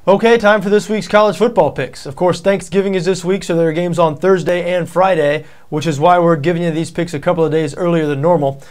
Okay, time for this week's college football picks. Of course, Thanksgiving is this week, so there are games on Thursday and Friday, which is why we're giving you these picks a couple of days earlier than normal.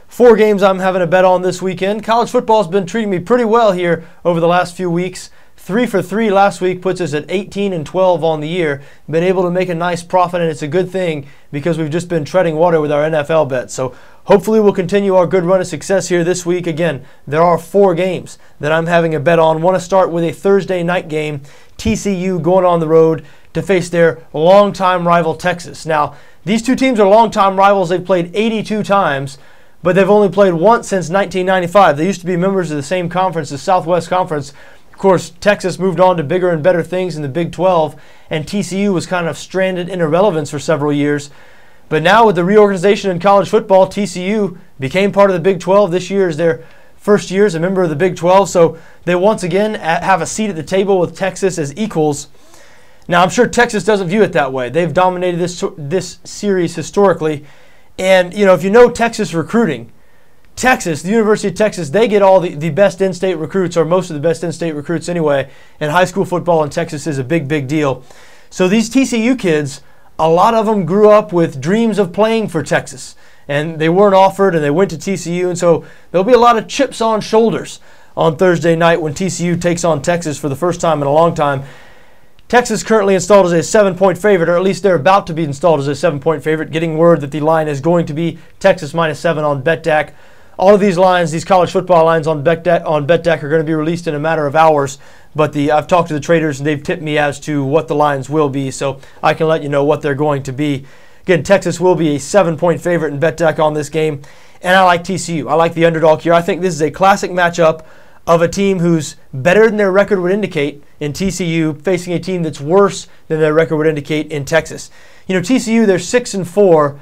4 games I'm having a bet on this weekend. College football has been treating me pretty well here over the last few weeks. 3 for 3 last week puts us at 18-12 on the year. Been able to make a nice profit, and it's a good thing because we've just been treading water with our NFL bets. So hopefully we'll continue our good run of success here this week. Again, there are 4 games that I'm having a bet on. Want to start with a Thursday night game, TCU going on the road to face their longtime rival Texas. Now, these two teams are longtime rivals. They've played 82 times, but they've only played once since 1995. They used to be members of the same conference, the Southwest Conference. Of course, Texas moved on to bigger and better things in the Big 12, and TCU was kind of stranded in irrelevance for several years. But now with the reorganization in college football, TCU became part of the Big 12. This year is their first year as a member of the Big 12, so they once again have a seat at the table with Texas as equals. Now, I'm sure Texas doesn't view it that way. They've dominated this series historically. And, if you know Texas recruiting, Texas, the University of Texas, they get all the best in-state recruits, or most of the best in-state recruits anyway, and high school football in Texas is a big, big deal. So these TCU kids, a lot of them grew up with dreams of playing for Texas, and they weren't offered, and they went to TCU, and so there'll be a lot of chips on shoulders on Thursday night when TCU takes on Texas for the first time in a long time. Texas currently installed as a 7-point favorite, or at least they're about to be installed as a 7-point favorite, getting word that the line is going to be Texas -7 on BETDAQ. All of these lines, these college football lines on BETDAQ are going to be released in a matter of hours, but I've talked to the traders and they've tipped me as to what the lines will be, so I can let you know what they're going to be. Again, Texas will be a 7-point favorite in BETDAQ on this game, and I like TCU. I like the underdog here. I think this is a classic matchup of a team who's better than their record would indicate in TCU facing a team that's worse than their record would indicate in Texas. TCU, they're 6-4.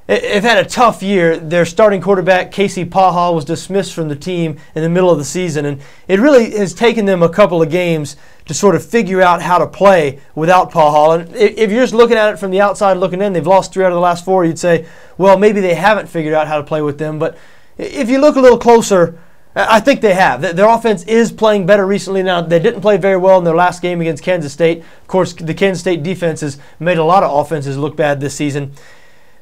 They've had a tough year. Their starting quarterback, Casey Paha, was dismissed from the team in the middle of the season, and it really has taken them a couple of games to sort of figure out how to play without Paha. And if you're just looking at it from the outside looking in, they've lost 3 out of the last 4, you'd say, well, maybe they haven't figured out how to play with them. But if you look a little closer, I think they have. Their offense is playing better recently. Now, they didn't play very well in their last game against Kansas State. Of course, the Kansas State defense has made a lot of offenses look bad this season.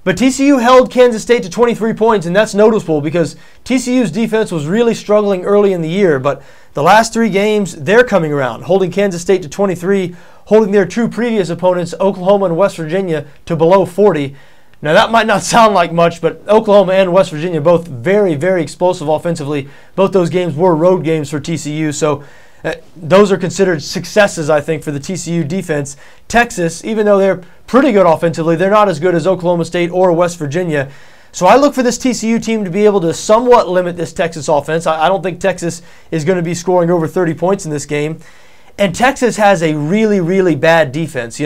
But TCU held Kansas State to 23 points, and that's noticeable because TCU's defense was really struggling early in the year. But the last 3 games, they're coming around, holding Kansas State to 23, holding their 2 previous opponents, Oklahoma and West Virginia, to below 40. Now, that might not sound like much, but Oklahoma and West Virginia, both very, very explosive offensively. Both those games were road games for TCU, so those are considered successes, I think, for the TCU defense. Texas, even though they're pretty good offensively, they're not as good as Oklahoma State or West Virginia. So I look for this TCU team to be able to somewhat limit this Texas offense. I don't think Texas is going to be scoring over 30 points in this game. And Texas has a really, really bad defense.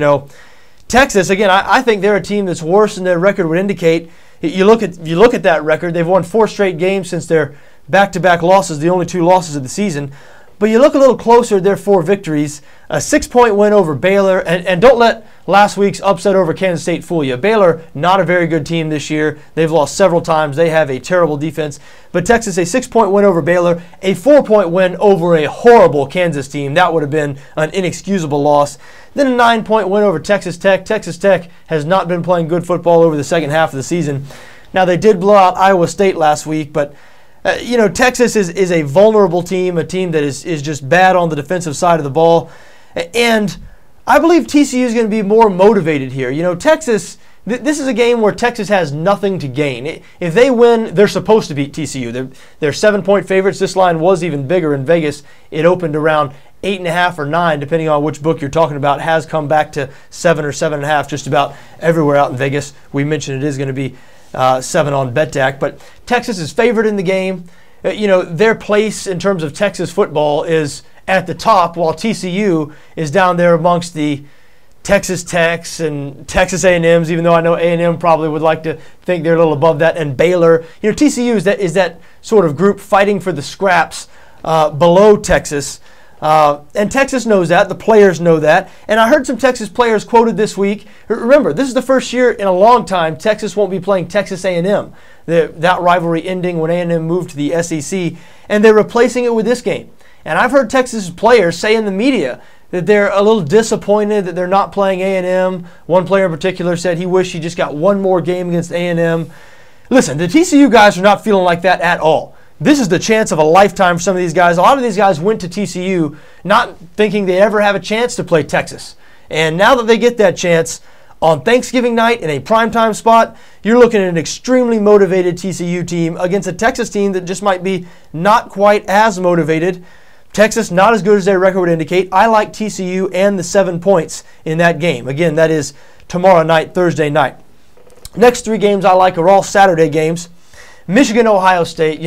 Texas, again, I think they're a team that's worse than their record would indicate. You look at that record, they've won 4 straight games since their back-to-back losses, the only 2 losses of the season. But you look a little closer at their 4 victories, a 6-point win over Baylor, and don't let last week's upset over Kansas State fool you. Baylor, not a very good team this year. They've lost several times. They have a terrible defense. But Texas, a 6-point win over Baylor, a 4-point win over a horrible Kansas team. That would have been an inexcusable loss. Then a 9-point win over Texas Tech. Texas Tech has not been playing good football over the second half of the season. Now, they did blow out Iowa State last week, but Texas is a vulnerable team, a team that is just bad on the defensive side of the ball. And I believe TCU is going to be more motivated here. Texas, this is a game where Texas has nothing to gain. If they win, they're supposed to beat TCU. They're 7-point favorites. This line was even bigger in Vegas. It opened around 8.5 or 9, depending on which book you're talking about, has come back to 7 or 7.5 just about everywhere out in Vegas. We mentioned it is going to be 7 on BETDAQ, but Texas is favored in the game. Their place in terms of Texas football is at the top, while TCU is down there amongst the Texas Techs and Texas A&Ms, even though I know A&M probably would like to think they're a little above that, and Baylor. TCU is that sort of group fighting for the scraps below Texas. And Texas knows that. The players know that. And I heard some Texas players quoted this week. Remember, this is the first year in a long time Texas won't be playing Texas A&M. That rivalry ending when A&M moved to the SEC. And they're replacing it with this game. And I've heard Texas players say in the media that they're a little disappointed that they're not playing A&M. One player in particular said he wished he just got one more game against A&M. Listen, the TCU guys are not feeling like that at all. This is the chance of a lifetime for some of these guys. A lot of these guys went to TCU not thinking they'd ever have a chance to play Texas. And now that they get that chance on Thanksgiving night in a primetime spot, you're looking at an extremely motivated TCU team against a Texas team that just might be not quite as motivated. Texas, not as good as their record would indicate. I like TCU and the 7 points in that game. Again, that is tomorrow night, Thursday night. Next 3 games I like are all Saturday games. Michigan, Ohio State,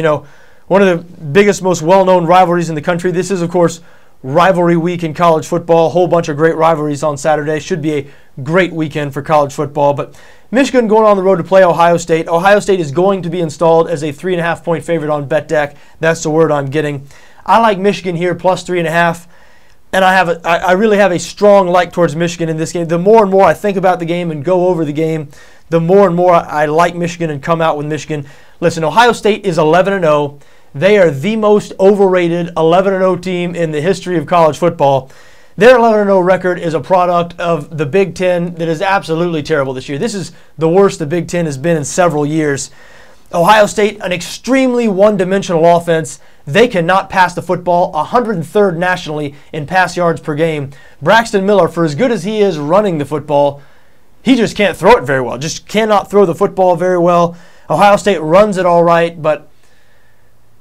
one of the biggest, most well-known rivalries in the country. This is, of course, rivalry week in college football. A whole bunch of great rivalries on Saturday. Should be a great weekend for college football. But Michigan going on the road to play Ohio State. Ohio State is going to be installed as a 3.5-point favorite on BETDAQ. That's the word I'm getting. I like Michigan here plus 3.5, and I really have a strong like towards Michigan in this game. The more and more I think about the game and go over the game, the more and more I like Michigan and come out with Michigan. Listen, Ohio State is 11-0. They are the most overrated 11-0 team in the history of college football. Their 11-0 record is a product of the Big Ten that is absolutely terrible this year. This is the worst the Big Ten has been in several years. Ohio State, an extremely one-dimensional offense. They cannot pass the football, 103rd nationally in pass yards per game. Braxton Miller, for as good as he is running the football, he just can't throw it very well. Just cannot throw the football very well. Ohio State runs it all right, but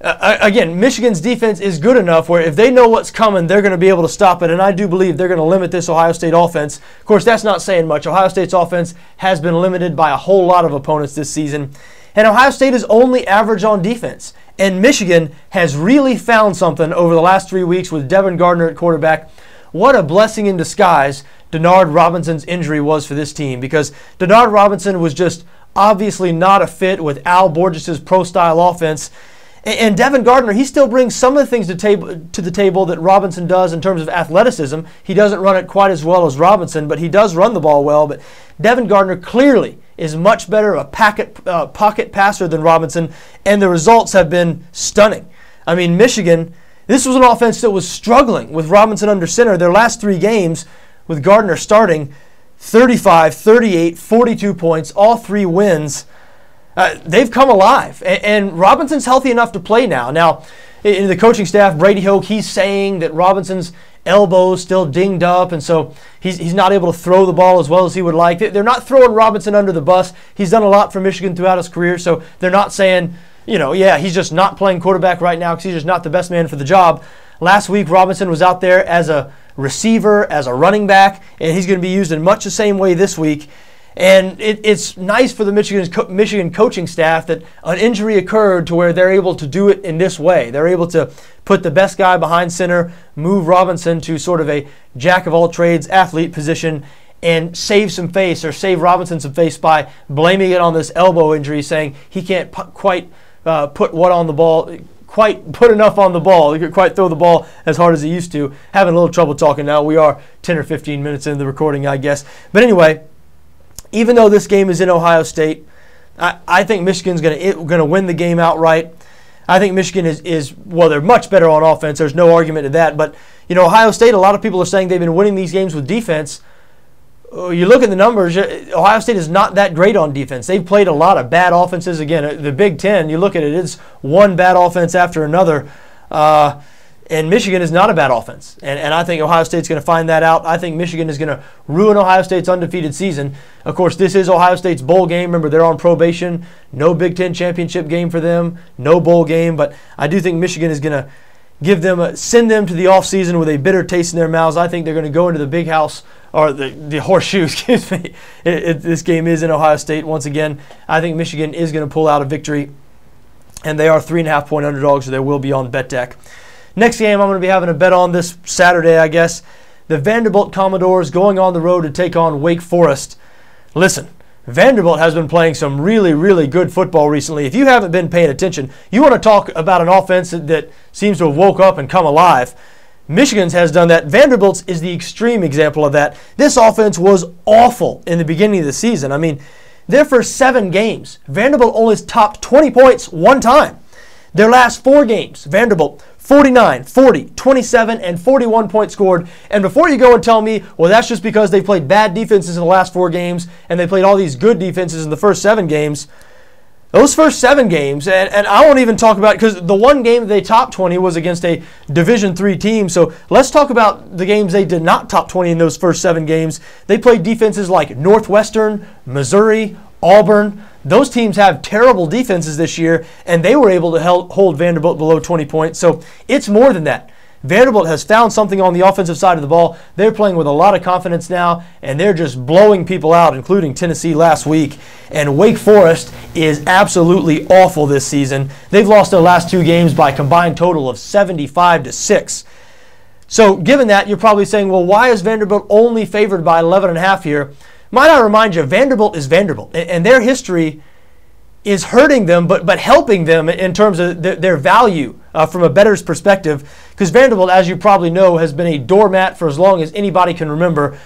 again, Michigan's defense is good enough where if they know what's coming, they're going to be able to stop it, and I do believe they're going to limit this Ohio State offense. Of course, that's not saying much. Ohio State's offense has been limited by a whole lot of opponents this season, and Ohio State is only average on defense. And Michigan has really found something over the last 3 weeks with Devin Gardner at quarterback. What a blessing in disguise Denard Robinson's injury was for this team, because Denard Robinson was just obviously not a fit with Al Borges' pro-style offense. And Devin Gardner, he still brings some of the things to the table that Robinson does in terms of athleticism. He doesn't run it quite as well as Robinson, but he does run the ball well. But Devin Gardner clearly is much better a pocket passer than Robinson, and the results have been stunning. I mean, Michigan, this was an offense that was struggling with Robinson under center. Their last 3 games with Gardner starting, 35, 38, 42 points, all 3 wins. They've come alive, and Robinson's healthy enough to play now. Now, in the coaching staff, Brady Hoke, he's saying that Robinson's elbow is still dinged up, and so he's not able to throw the ball as well as he would like. They're not throwing Robinson under the bus. He's done a lot for Michigan throughout his career, so they're not saying, yeah, he's just not playing quarterback right now because he's just not the best man for the job. Last week, Robinson was out there as a receiver, as a running back, and he's going to be used in much the same way this week. And it's nice for the Michigan coaching staff that an injury occurred to where they're able to do it in this way. They're able to put the best guy behind center, move Robinson to sort of a jack-of-all-trades athlete position, and save some face, or save Robinson some face by blaming it on this elbow injury, saying he can't quite put enough on the ball. He could quite throw the ball as hard as he used to. Having a little trouble talking now. We are 10 or 15 minutes into the recording, I guess. But anyway, even though this game is in Ohio State, I think Michigan's going to win the game outright. I think Michigan is they're much better on offense. There's no argument to that. But, Ohio State, a lot of people are saying they've been winning these games with defense. You look at the numbers, Ohio State is not that great on defense. They've played a lot of bad offenses. Again, the Big Ten, you look at it, it's one bad offense after another. And Michigan is not a bad offense. And I think Ohio State's going to find that out. I think Michigan is going to ruin Ohio State's undefeated season. Of course, this is Ohio State's bowl game. Remember, they're on probation. No Big Ten championship game for them. No bowl game. But I do think Michigan is going to send them to the offseason with a bitter taste in their mouths. I think they're going to go into the big house, or the horseshoe, excuse me. This game is in Ohio State once again. I think Michigan is going to pull out a victory. And they are 3.5-point underdogs, so they will be on BETDAQ. Next game I'm going to be having a bet on this Saturday, I guess. The Vanderbilt Commodores going on the road to take on Wake Forest. Listen, Vanderbilt has been playing some really, really good football recently. If you haven't been paying attention, you want to talk about an offense that seems to have woke up and come alive. Michigan's has done that. Vanderbilt's is the extreme example of that. This offense was awful in the beginning of the season. I mean, their first 7 games, Vanderbilt only topped 20 points one time. Their last 4 games, Vanderbilt 49, 40, 27, and 41 points scored. And before you go and tell me, well, that's just because they played bad defenses in the last 4 games and they played all these good defenses in the first 7 games, those first 7 games, and I won't even talk about, because the one game they top 20 was against a Division III team. So let's talk about the games they did not top 20 in those first 7 games. They played defenses like Northwestern, Missouri, Auburn. Those teams have terrible defenses this year, and they were able to hold Vanderbilt below 20 points. So it's more than that. Vanderbilt has found something on the offensive side of the ball. They're playing with a lot of confidence now, and they're just blowing people out, including Tennessee last week. And Wake Forest is absolutely awful this season. They've lost their last 2 games by a combined total of 75-6. So given that, you're probably saying, well, why is Vanderbilt only favored by 11.5 here? Might I remind you, Vanderbilt is Vanderbilt, and their history is hurting them, but helping them in terms of their value from a bettor's perspective. Because Vanderbilt, as you probably know, has been a doormat for as long as anybody can remember.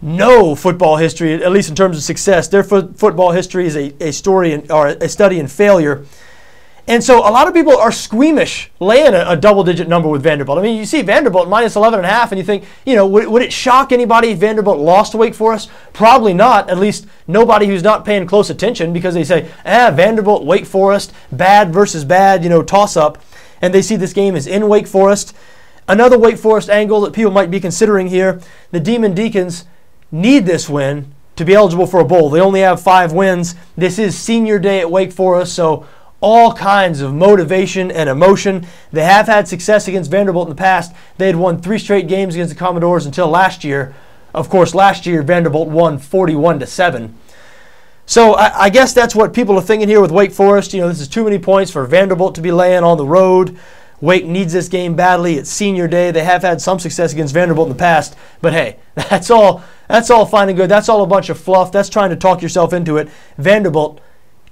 No football history, at least in terms of success. Their football history is a study in failure. And so a lot of people are squeamish laying a double-digit number with Vanderbilt. I mean, you see Vanderbilt minus 11.5, and you think, would it shock anybody if Vanderbilt lost to Wake Forest? Probably not, at least nobody who's not paying close attention, because they say, Vanderbilt, Wake Forest, bad versus bad, toss-up. And they see this game is in Wake Forest. Another Wake Forest angle that people might be considering here, the Demon Deacons need this win to be eligible for a bowl. They only have 5 wins. This is senior day at Wake Forest, so all kinds of motivation and emotion. They have had success against Vanderbilt in the past. They had won 3 straight games against the Commodores until last year. Of course, last year Vanderbilt won 41-7. So I guess that's what people are thinking here with Wake Forest. This is too many points for Vanderbilt to be laying on the road. Wake needs this game badly. It's senior day. They have had some success against Vanderbilt in the past. But hey, that's all fine and good. That's all a bunch of fluff. That's trying to talk yourself into it. Vanderbilt,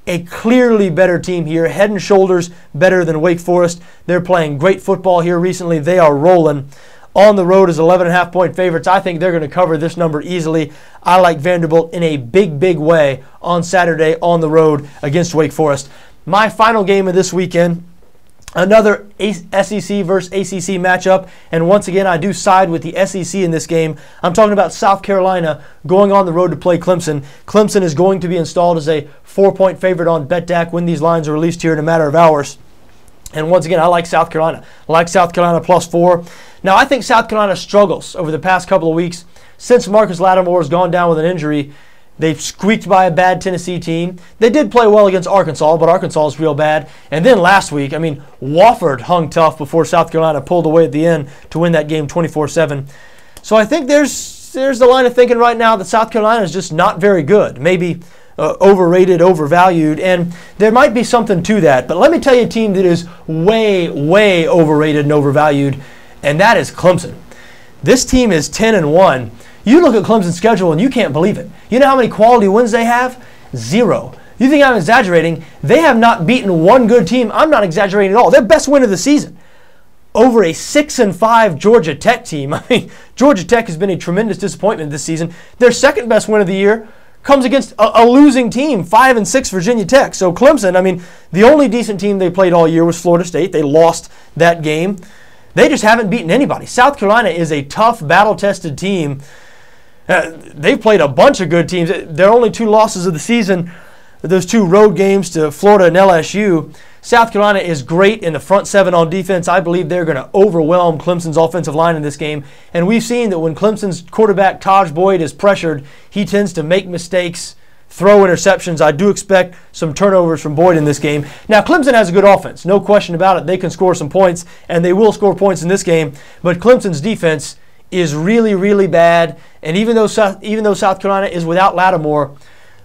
a clearly better team here, head and shoulders better than Wake Forest. They're playing great football here recently. They are rolling. On the road as 11.5 point favorites. I think they're going to cover this number easily. I like Vanderbilt in a big, big way on Saturday on the road against Wake Forest. My final game of this weekend, another SEC versus ACC matchup, and once again I do side with the SEC in this game. I'm talking about South Carolina going on the road to play Clemson. Clemson is going to be installed as a 4-point favorite on BETDAQ when these lines are released here in a matter of hours. And once again, I like South Carolina. I like South Carolina +4. Now, I think South Carolina struggles over the past couple of weeks. Since Marcus Lattimore has gone down with an injury, they've squeaked by a bad Tennessee team. They did play well against Arkansas, but Arkansas is real bad. And then last week, Wofford hung tough before South Carolina pulled away at the end to win that game 24-7. So I think there's the line of thinking right now that South Carolina is just not very good. Maybe overrated, overvalued, and there might be something to that. But let me tell you a team that is way, way overrated and overvalued, and that is Clemson. This team is 10-1. You look at Clemson's schedule and you can't believe it. You know how many quality wins they have? 0. You think I'm exaggerating? They have not beaten one good team. I'm not exaggerating at all. Their best win of the season over a 6-5 Georgia Tech team. Georgia Tech has been a tremendous disappointment this season. Their second best win of the year comes against a losing team, 5-6 Virginia Tech. So Clemson, the only decent team they played all year was Florida State. They lost that game. They just haven't beaten anybody. South Carolina is a tough, battle-tested team. They've played a bunch of good teams. Their only 2 losses of the season, those 2 road games to Florida and LSU. South Carolina is great in the front 7 on defense. I believe they're going to overwhelm Clemson's offensive line in this game. And we've seen that when Clemson's quarterback, Taj Boyd, is pressured, he tends to make mistakes, throw interceptions. I do expect some turnovers from Boyd in this game. Now, Clemson has a good offense. No question about it. They can score some points, and they will score points in this game. But Clemson's defense is really, really bad. And even though South Carolina is without Lattimore,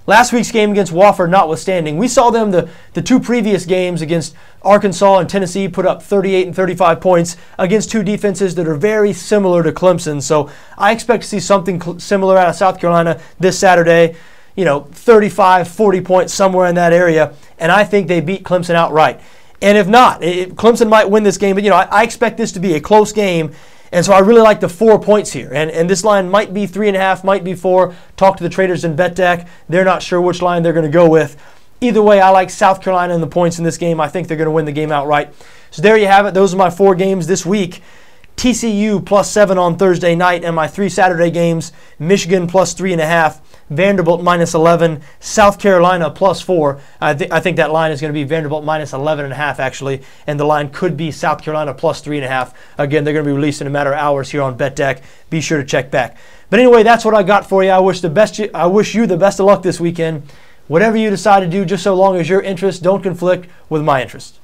last week's game against Wofford notwithstanding, we saw them the 2 previous games against Arkansas and Tennessee put up 38 and 35 points against 2 defenses that are very similar to Clemson. So I expect to see something similar out of South Carolina this Saturday. 35, 40 points, somewhere in that area. And I think they beat Clemson outright. And if not, Clemson might win this game. But, I expect this to be a close game. And so I really like the 4 points here. And this line might be 3.5, might be 4. Talk to the traders in BETDAQ. They're not sure which line they're going to go with. Either way, I like South Carolina in the points in this game. I think they're going to win the game outright. So there you have it. Those are my 4 games this week. TCU +7 on Thursday night, and my 3 Saturday games, Michigan +3.5, Vanderbilt -11, South Carolina +4. I think that line is going to be Vanderbilt -11.5 actually, and the line could be South Carolina +3.5. Again, they're going to be released in a matter of hours here on BETDAQ. Be sure to check back. But anyway, that's what I got for you. I wish you the best of luck this weekend. Whatever you decide to do, just so long as your interests don't conflict with my interests.